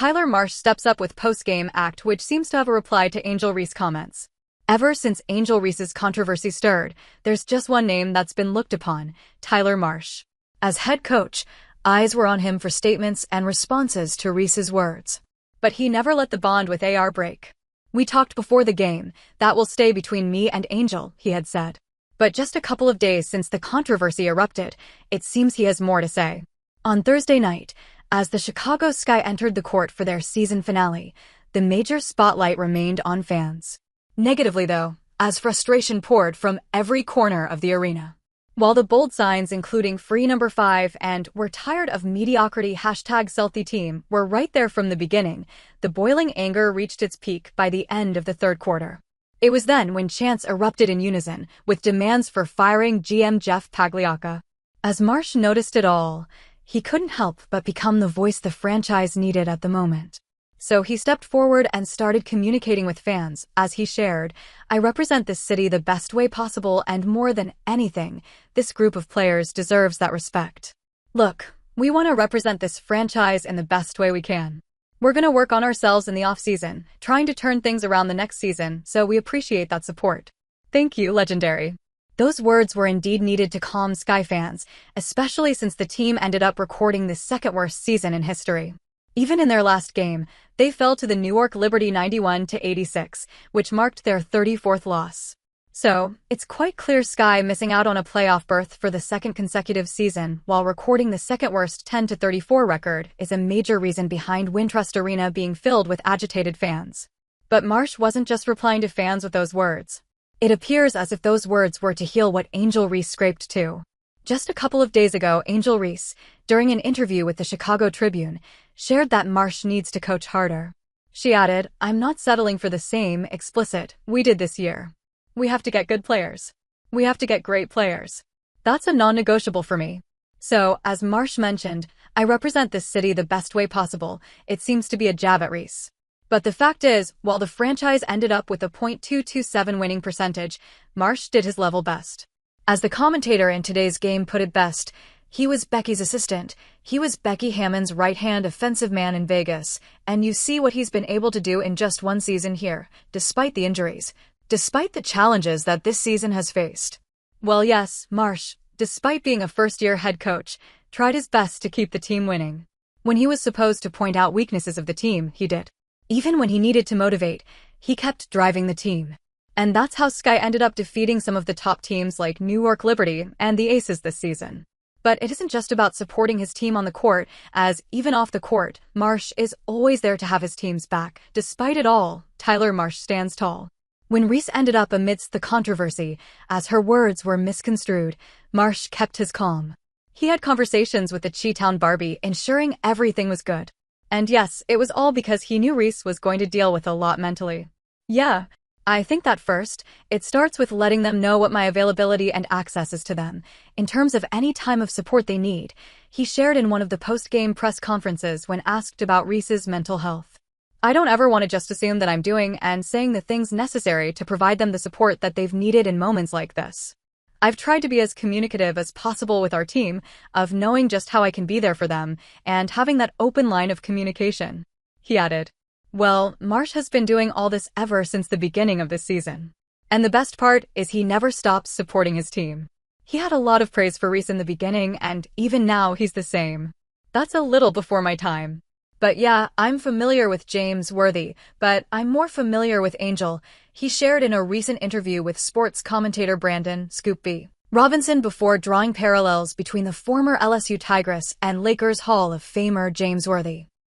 Tyler Marsh steps up with post-game act, which seems to have a reply to Angel Reese comments. Ever since Angel Reese's controversy stirred, there's just one name that's been looked upon: Tyler Marsh. As head coach, eyes were on him for statements and responses to Reese's words. But he never let the bond with AR break. "We talked before the game, that will stay between me and Angel," he had said. But just a couple of days since the controversy erupted, it seems he has more to say. On Thursday night, as the Chicago Sky entered the court for their season finale, the major spotlight remained on fans. Negatively, though, as frustration poured from every corner of the arena. While the bold signs including "Free Number 5" and "We're tired of mediocrity" #SaltyTeam were right there from the beginning, the boiling anger reached its peak by the end of the third quarter. It was then when chants erupted in unison, with demands for firing GM Jeff Pagliacca. As Marsh noticed it all, he couldn't help but become the voice the franchise needed at the moment. So he stepped forward and started communicating with fans, as he shared, "I represent this city the best way possible, and more than anything, this group of players deserves that respect. Look, we want to represent this franchise in the best way we can. We're going to work on ourselves in the off-season, trying to turn things around the next season, so we appreciate that support. Thank you, legendary." Those words were indeed needed to calm Sky fans, especially since the team ended up recording the second-worst season in history. Even in their last game, they fell to the New York Liberty 91-86, which marked their 34th loss. So, it's quite clear Sky missing out on a playoff berth for the second consecutive season while recording the second-worst 10-34 record is a major reason behind Wintrust Arena being filled with agitated fans. But Marsh wasn't just replying to fans with those words. It appears as if those words were to heal what Angel Reese scraped too. Just a couple of days ago, Angel Reese, during an interview with the Chicago Tribune, shared that Marsh needs to coach harder. She added, "I'm not settling for the same explicit we did this year. We have to get good players. We have to get great players. That's a non-negotiable for me." So, as Marsh mentioned, "I represent this city the best way possible." It seems to be a jab at Reese. But the fact is, while the franchise ended up with a .227 winning percentage, Marsh did his level best. As the commentator in today's game put it best, he was Becky's assistant. He was Becky Hammon's right-hand offensive man in Vegas, and you see what he's been able to do in just one season here, despite the injuries, despite the challenges that this season has faced. Well, yes, Marsh, despite being a first-year head coach, tried his best to keep the team winning. When he was supposed to point out weaknesses of the team, he did. Even when he needed to motivate, he kept driving the team. And that's how Sky ended up defeating some of the top teams like New York Liberty and the Aces this season. But it isn't just about supporting his team on the court, as even off the court, Marsh is always there to have his team's back. Despite it all, Tyler Marsh stands tall. When Reese ended up amidst the controversy, as her words were misconstrued, Marsh kept his calm. He had conversations with the Chi-Town Barbie, ensuring everything was good. And yes, it was all because he knew Reese was going to deal with a lot mentally. "Yeah, I think that first, it starts with letting them know what my availability and access is to them, in terms of any time of support they need," he shared in one of the post-game press conferences when asked about Reese's mental health. "I don't ever want to just assume that I'm doing and saying the things necessary to provide them the support that they've needed in moments like this. I've tried to be as communicative as possible with our team, of knowing just how I can be there for them, and having that open line of communication," he added. Well, Marsh has been doing all this ever since the beginning of this season. And the best part is he never stops supporting his team. He had a lot of praise for Reese in the beginning, and even now he's the same. "That's a little before my time. But yeah, I'm familiar with James Worthy, but I'm more familiar with Angel," he shared in a recent interview with sports commentator Brandon "Scoop B" Robinson before drawing parallels between the former LSU Tigress and Lakers Hall of Famer James Worthy.